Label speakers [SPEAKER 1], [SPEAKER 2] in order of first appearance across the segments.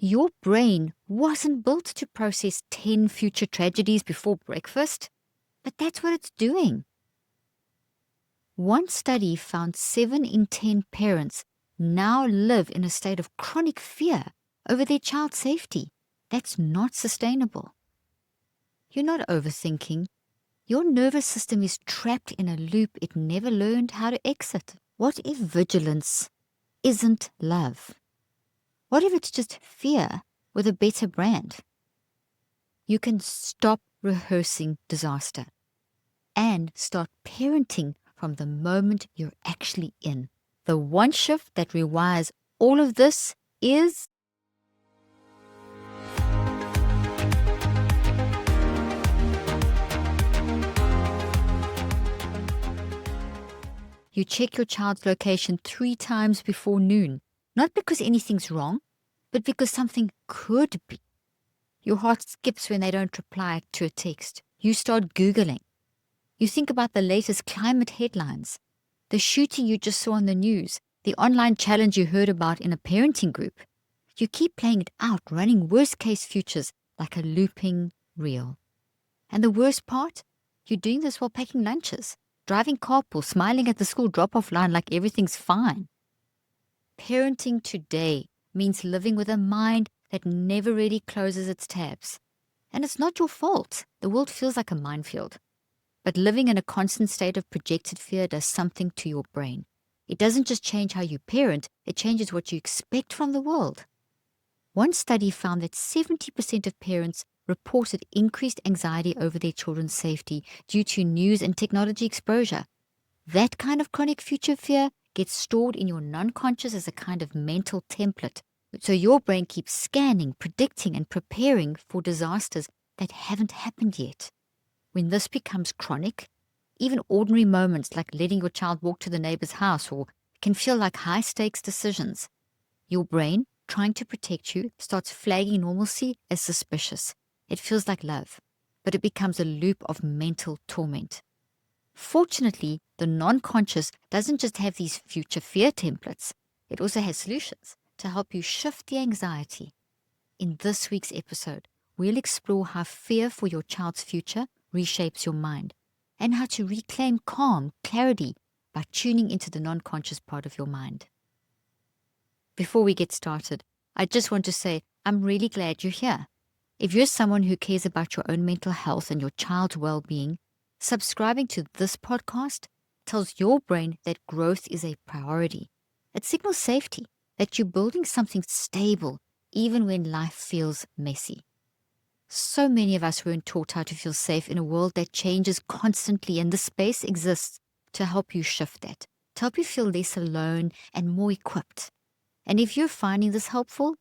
[SPEAKER 1] Your brain wasn't built to process 10 future tragedies before breakfast, but that's what it's doing. One study found 7 in 10 parents now live in a state of chronic fear over their child's safety. That's not sustainable. You're not overthinking. Your nervous system is trapped in a loop it never learned how to exit. What if vigilance isn't love? What if it's just fear with a better brand? You can stop rehearsing disaster and start parenting from the moment you're actually in. The one shift that rewires all of this is you check your child's location 3 times before noon, not because anything's wrong, but because something could be. Your heart skips when they don't reply to a text. You start Googling. You think about the latest climate headlines, the shooting you just saw on the news, the online challenge you heard about in a parenting group. You keep playing it out, running worst-case futures like a looping reel. And the worst part? You're doing this while packing lunches, driving carpool, smiling at the school drop-off line like everything's fine. Parenting today means living with a mind that never really closes its tabs. And it's not your fault. The world feels like a minefield. But living in a constant state of projected fear does something to your brain. It doesn't just change how you parent, it changes what you expect from the world. One study found that 70% of parents reported increased anxiety over their children's safety due to news and technology exposure. That kind of chronic future fear gets stored in your non-conscious as a kind of mental template. So your brain keeps scanning, predicting, and preparing for disasters that haven't happened yet. When this becomes chronic, even ordinary moments like letting your child walk to the neighbor's house can feel like high-stakes decisions. Your brain, trying to protect you, starts flagging normalcy as suspicious. It feels like love, but it becomes a loop of mental torment. Fortunately, the non-conscious doesn't just have these future fear templates. It also has solutions to help you shift the anxiety. In this week's episode, we'll explore how fear for your child's future reshapes your mind, and how to reclaim calm, clarity by tuning into the non-conscious part of your mind. Before we get started, I just want to say I'm really glad you're here. If you're someone who cares about your own mental health and your child's well-being, subscribing to this podcast tells your brain that growth is a priority. It signals safety, that you're building something stable even when life feels messy. So many of us weren't taught how to feel safe in a world that changes constantly, and this space exists to help you shift that, to help you feel less alone and more equipped. And if you're finding this helpful,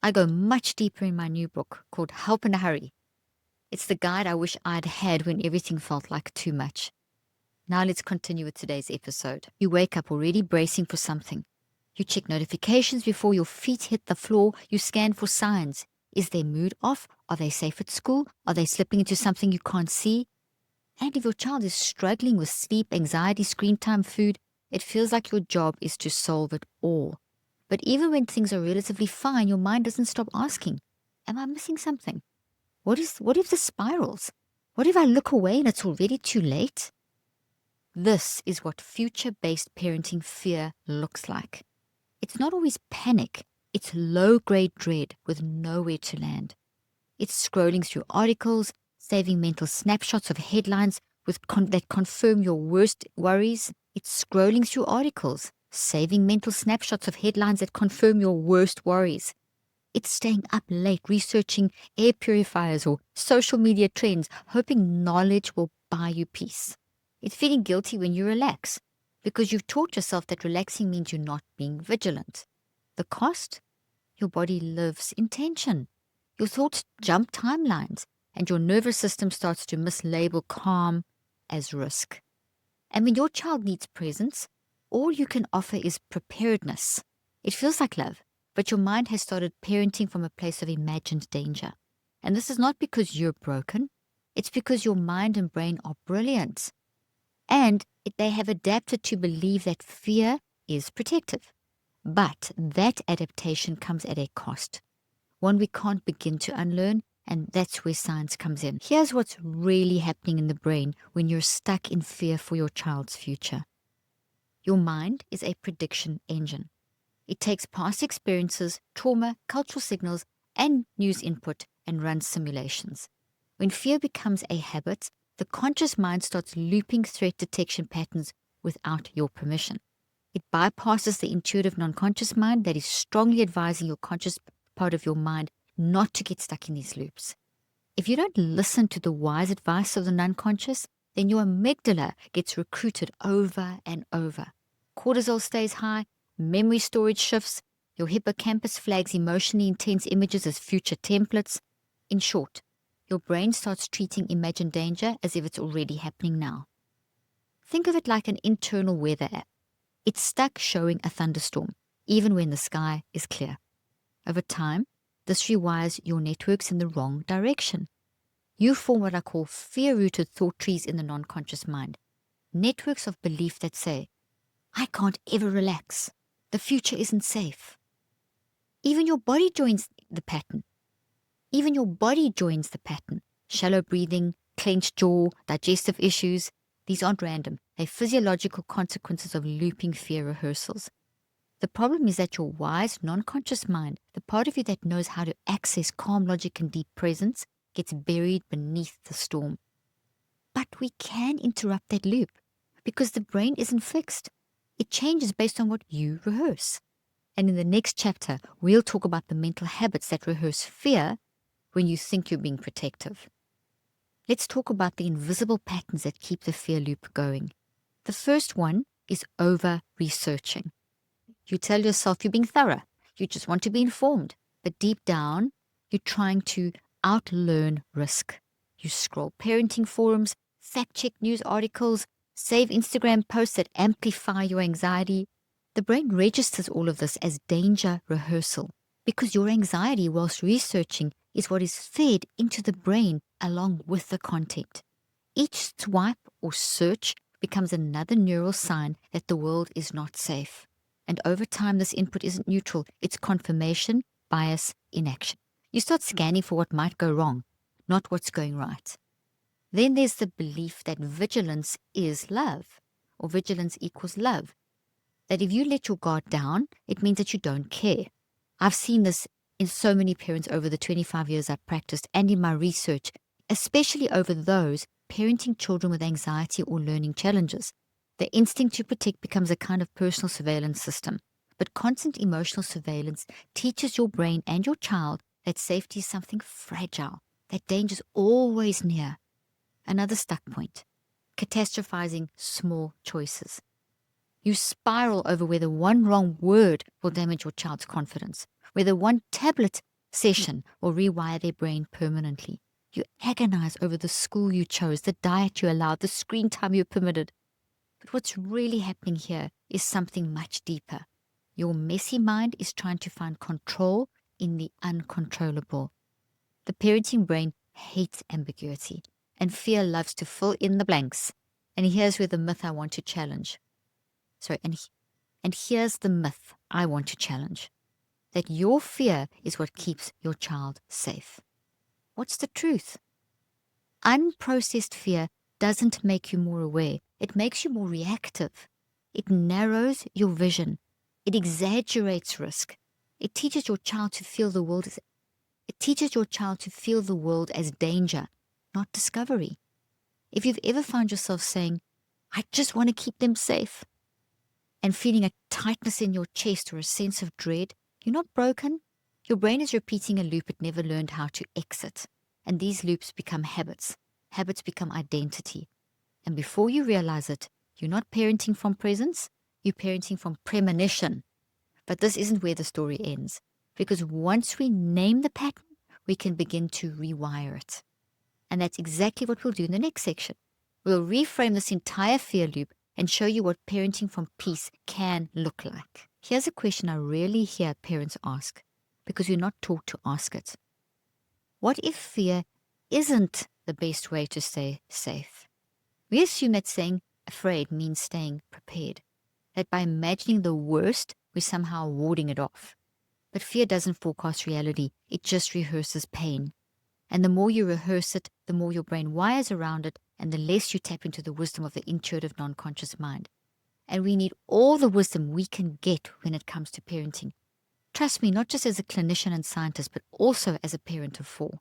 [SPEAKER 1] I go much deeper in my new book called Help in a Hurry. It's the guide I wish I'd had when everything felt like too much. Now let's continue with today's episode. You wake up already bracing for something. You check notifications before your feet hit the floor. You scan for signs. Is their mood off? Are they safe at school? Are they slipping into something you can't see? And if your child is struggling with sleep, anxiety, screen time, food, it feels like your job is to solve it all. But even when things are relatively fine, your mind doesn't stop asking, am I missing something? What if this spirals? What if I look away and it's already too late? This is what future-based parenting fear looks like. It's not always panic. It's low-grade dread with nowhere to land. It's scrolling through articles, saving mental snapshots of headlines that confirm your worst worries. It's scrolling through articles, saving mental snapshots of headlines that confirm your worst worries. It's staying up late researching air purifiers or social media trends, hoping knowledge will buy you peace. It's feeling guilty when you relax, because you've taught yourself that relaxing means you're not being vigilant. The cost? Your body lives in tension. Your thoughts jump timelines, and your nervous system starts to mislabel calm as risk. And when your child needs presence, all you can offer is preparedness. It feels like love, but your mind has started parenting from a place of imagined danger. And this is not because you're broken. It's because your mind and brain are brilliant. And they have adapted to believe that fear is protective. But that adaptation comes at a cost. one we can't begin to unlearn, and that's where science comes in. Here's what's really happening in the brain when you're stuck in fear for your child's future. Your mind is a prediction engine. It takes past experiences, trauma, cultural signals, and news input and runs simulations. When fear becomes a habit, the conscious mind starts looping threat detection patterns without your permission. It bypasses the intuitive non-conscious mind that is strongly advising your conscious part of your mind not to get stuck in these loops. If you don't listen to the wise advice of the non-conscious, then your amygdala gets recruited over and over. Cortisol stays high, memory storage shifts, your hippocampus flags emotionally intense images as future templates. In short, your brain starts treating imagined danger as if it's already happening now. Think of it like an internal weather app. It's stuck showing a thunderstorm, even when the sky is clear. Over time, this rewires your networks in the wrong direction. You form what I call fear-rooted thought trees in the non-conscious mind. Networks of belief that say, I can't ever relax. The future isn't safe. Even your body joins the pattern. Shallow breathing, clenched jaw, digestive issues. These aren't random. They're physiological consequences of looping fear rehearsals. The problem is that your wise, non-conscious mind, the part of you that knows how to access calm logic and deep presence, gets buried beneath the storm. But we can interrupt that loop because the brain isn't fixed. It changes based on what you rehearse. And in the next chapter, we'll talk about the mental habits that rehearse fear when you think you're being protective. Let's talk about the invisible patterns that keep the fear loop going. The first one is over-researching. You tell yourself you're being thorough. You just want to be informed. But deep down, you're trying to outlearn risk. You scroll parenting forums, fact-check news articles, save Instagram posts that amplify your anxiety. The brain registers all of this as danger rehearsal because your anxiety whilst researching is what is fed into the brain along with the content. Each swipe or search becomes another neural sign that the world is not safe. And over time, this input isn't neutral. It's confirmation, bias, inaction. You start scanning for what might go wrong, not what's going right. Then there's the belief that vigilance is love, or vigilance equals love. That if you let your guard down, it means that you don't care. I've seen this in so many parents over the 25 years I've practiced and in my research, especially over those parenting children with anxiety or learning challenges. The instinct to protect becomes a kind of personal surveillance system. But constant emotional surveillance teaches your brain and your child that safety is something fragile, that danger is always near. Another stuck point, catastrophizing small choices. You spiral over whether one wrong word will damage your child's confidence, whether one tablet session will rewire their brain permanently. You agonize over the school you chose, the diet you allowed, the screen time you permitted. But what's really happening here is something much deeper. Your messy mind is trying to find control in the uncontrollable. The parenting brain hates ambiguity, and fear loves to fill in the blanks. And here's where the myth I want to challenge. And here's the myth I want to challenge. That your fear is what keeps your child safe. What's the truth? Unprocessed fear doesn't make you more aware. It makes you more reactive. It narrows your vision. It exaggerates risk. It teaches your child to feel the world as danger, not discovery. If you've ever found yourself saying, I just want to keep them safe, and feeling a tightness in your chest or a sense of dread, you're not broken. Your brain is repeating a loop it never learned how to exit. And these loops become habits. Habits become identity. And before you realize it, you're not parenting from presence, you're parenting from premonition. But this isn't where the story ends. Because once we name the pattern, we can begin to rewire it. And that's exactly what we'll do in the next section. We'll reframe this entire fear loop and show you what parenting from peace can look like. Here's a question I rarely hear parents ask, because you're not taught to ask it. What if fear isn't the best way to stay safe? We assume that staying afraid means staying prepared, that by imagining the worst, we're somehow warding it off. But fear doesn't forecast reality. It just rehearses pain. And the more you rehearse it, the more your brain wires around it, and the less you tap into the wisdom of the intuitive non-conscious mind. And we need all the wisdom we can get when it comes to parenting. Trust me, not just as a clinician and scientist, but also as a parent of 4.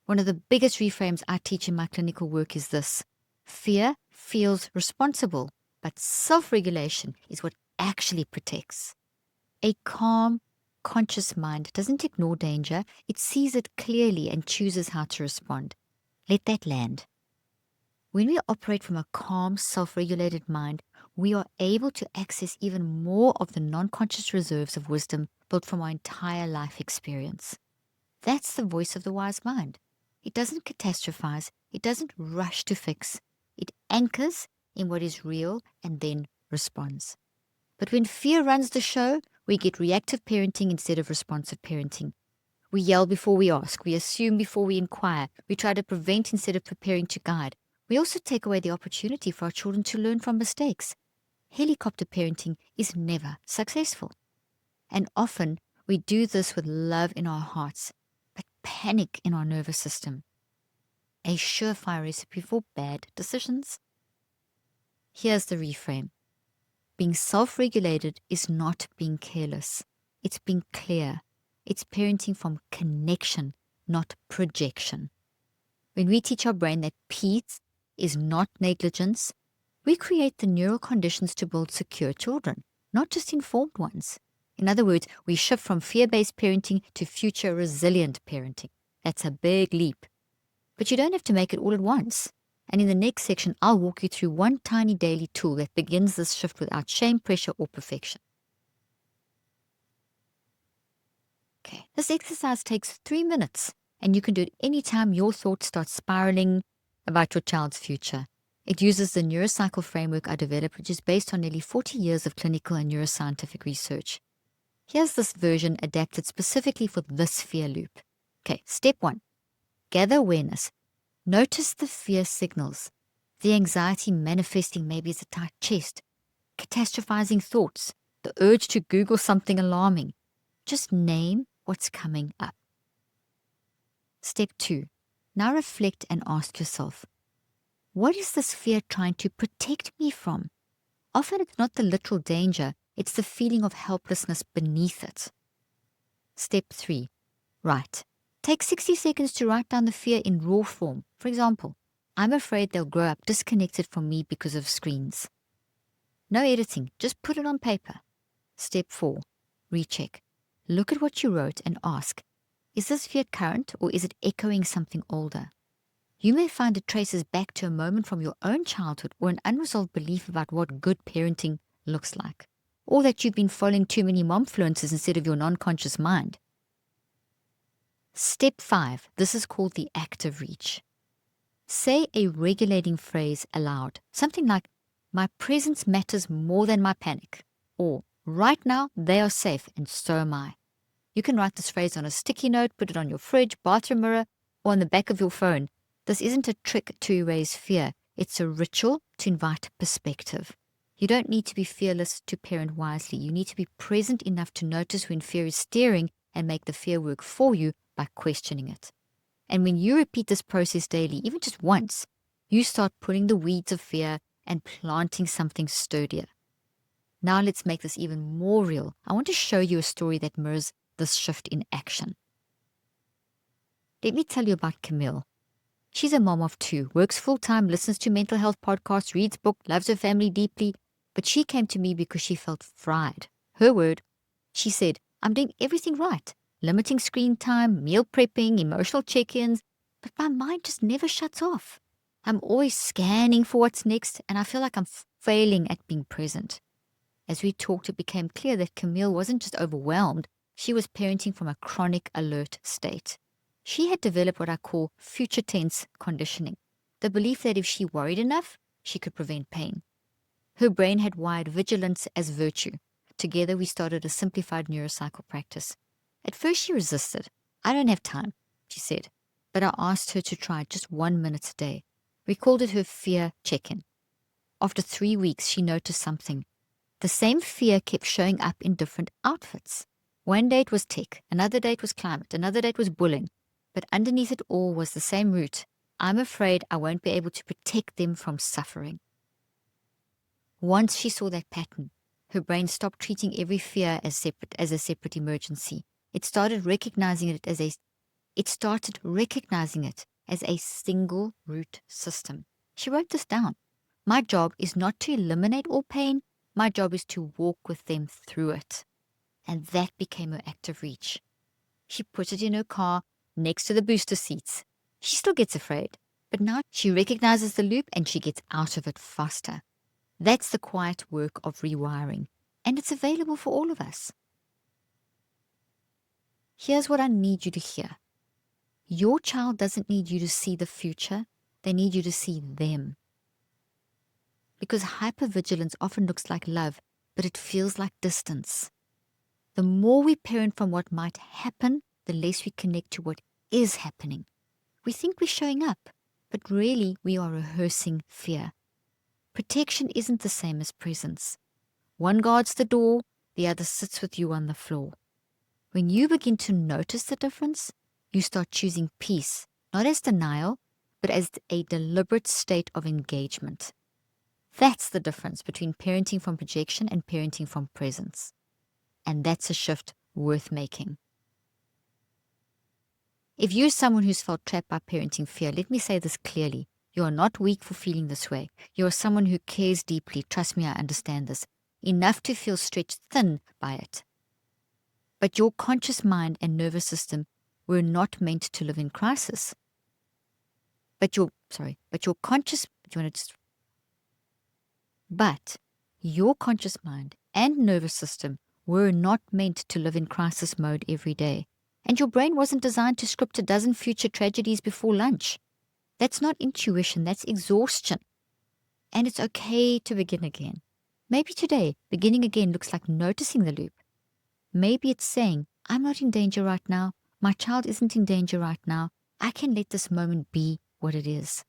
[SPEAKER 1] One of the biggest reframes I teach in my clinical work is this: fear feels responsible, but self-regulation is what actually protects. A calm, conscious mind doesn't ignore danger, it sees it clearly and chooses how to respond. Let that land. When we operate from a calm, self-regulated mind, we are able to access even more of the non-conscious reserves of wisdom built from our entire life experience. That's the voice of the wise mind. It doesn't catastrophize, it doesn't rush to fix. It anchors in what is real and then responds. But when fear runs the show, we get reactive parenting instead of responsive parenting. We yell before we ask, we assume before we inquire, we try to prevent instead of preparing to guide. We also take away the opportunity for our children to learn from mistakes. Helicopter parenting is never successful. And often we do this with love in our hearts, but panic in our nervous system. A surefire recipe for bad decisions. Here's the reframe. Being self-regulated is not being careless. It's being clear. It's parenting from connection, not projection. When we teach our brain that peace is not negligence, we create the neural conditions to build secure children, not just informed ones. In other words, we shift from fear-based parenting to future resilient parenting. That's a big leap. But you don't have to make it all at once. And in the next section, I'll walk you through one tiny daily tool that begins this shift without shame, pressure, or perfection. Okay, this exercise takes 3 minutes, and you can do it anytime your thoughts start spiraling about your child's future. It uses the neurocycle framework I developed, which is based on nearly 40 years of clinical and neuroscientific research. Here's this version adapted specifically for this fear loop. Okay, step 1. Gather awareness. Notice the fear signals. The anxiety manifesting maybe as a tight chest, catastrophizing thoughts, the urge to Google something alarming. Just name what's coming up. Step 2. Now reflect and ask yourself, what is this fear trying to protect me from? Often it's not the literal danger, it's the feeling of helplessness beneath it. Step 3. Write. Take 60 seconds to write down the fear in raw form. For example, I'm afraid they'll grow up disconnected from me because of screens. No editing, just put it on paper. Step 4. Recheck. Look at what you wrote and ask, is this fear current or is it echoing something older? You may find it traces back to a moment from your own childhood or an unresolved belief about what good parenting looks like, or that you've been following too many momfluences instead of your non-conscious mind. Step 5. This is called the active reach. Say a regulating phrase aloud, something like, my presence matters more than my panic, or right now they are safe and so am I. You can write this phrase on a sticky note, put it on your fridge, bathroom mirror, or on the back of your phone. This isn't a trick to erase fear. It's a ritual to invite perspective. You don't need to be fearless to parent wisely. You need to be present enough to notice when fear is steering and make the fear work for you by questioning it. And when you repeat this process daily, even just once, you start pulling the weeds of fear and planting something sturdier. Now let's make this even more real. I want to show you a story that mirrors this shift in action. Let me tell you about Camille. She's a mom of 2, works full-time, listens to mental health podcasts, reads books, loves her family deeply, but she came to me because she felt fried. Her word. She said, I'm doing everything right, limiting screen time, meal prepping, emotional check-ins, but my mind just never shuts off. I'm always scanning for what's next, and I feel like I'm failing at being present. As we talked, it became clear that Camille wasn't just overwhelmed, she was parenting from a chronic alert state. She had developed what I call future tense conditioning, the belief that if she worried enough, she could prevent pain. Her brain had wired vigilance as virtue. Together, we started a simplified neurocycle practice. At first, she resisted. I don't have time, she said, but I asked her to try just 1 minute a day. We called it her fear check-in. After 3 weeks, she noticed something. The same fear kept showing up in different outfits. One day it was tech, another day it was climate, another day it was bullying. But underneath it all was the same root. I'm afraid I won't be able to protect them from suffering. Once she saw that pattern, her brain stopped treating every fear as a separate emergency. It started recognizing it as a single root system. She wrote this down. My job is not to eliminate all pain. My job is to walk with them through it. And that became her active reach. She put it in her car next to the booster seats. She still gets afraid, but now she recognizes the loop and she gets out of it faster. That's the quiet work of rewiring, and it's available for all of us. Here's what I need you to hear. Your child doesn't need you to see the future. They need you to see them. Because hypervigilance often looks like love, but it feels like distance. The more we parent from what might happen, the less we connect to what is happening. We think we're showing up, but really we are rehearsing fear. Protection isn't the same as presence. One guards the door, the other sits with you on the floor. When you begin to notice the difference, you start choosing peace, not as denial, but as a deliberate state of engagement. That's the difference between parenting from projection and parenting from presence. And that's a shift worth making. If you're someone who's felt trapped by parenting fear, let me say this clearly. You are not weak for feeling this way. You are someone who cares deeply. Trust me, I understand this. Enough to feel stretched thin by it. But your conscious mind and nervous system were not meant to live in crisis. But your conscious mind and nervous system were not meant to live in crisis mode every day. And your brain wasn't designed to script a dozen future tragedies before lunch. That's not intuition, that's exhaustion. And it's okay to begin again. Maybe today, beginning again looks like noticing the loop. Maybe it's saying, I'm not in danger right now. My child isn't in danger right now. I can let this moment be what it is.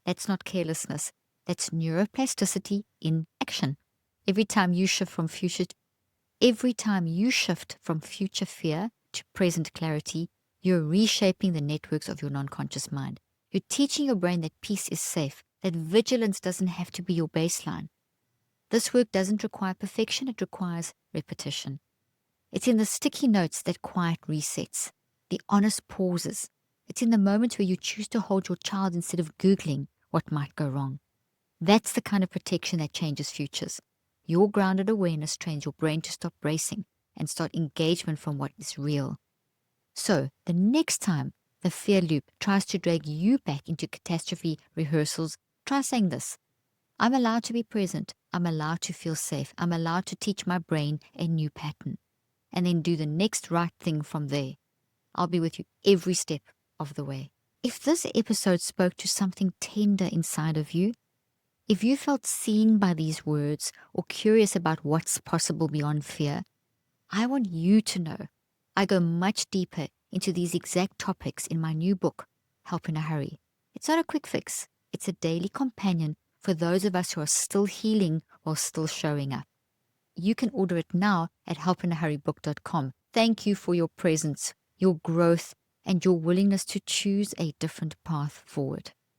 [SPEAKER 1] That's not carelessness. That's neuroplasticity in action. Every time you shift from future fear to present clarity, you're reshaping the networks of your non-conscious mind. You're teaching your brain that peace is safe, that vigilance doesn't have to be your baseline. This work doesn't require perfection, it requires repetition. It's in the sticky notes that quiet resets, the honest pauses. It's in the moments where you choose to hold your child instead of Googling what might go wrong. That's the kind of protection that changes futures. Your grounded awareness trains your brain to stop bracing and start engagement from what is real. So, the next time the fear loop tries to drag you back into catastrophe rehearsals, try saying this. I'm allowed to be present. I'm allowed to feel safe. I'm allowed to teach my brain a new pattern. And then do the next right thing from there. I'll be with you every step of the way. If this episode spoke to something tender inside of you, if you felt seen by these words or curious about what's possible beyond fear, I want you to know I go much deeper into these exact topics in my new book, Help in a Hurry. It's not a quick fix. It's a daily companion for those of us who are still healing while still showing up. You can order it now at helpinahurrybook.com. Thank you for your presence, your growth, and your willingness to choose a different path forward.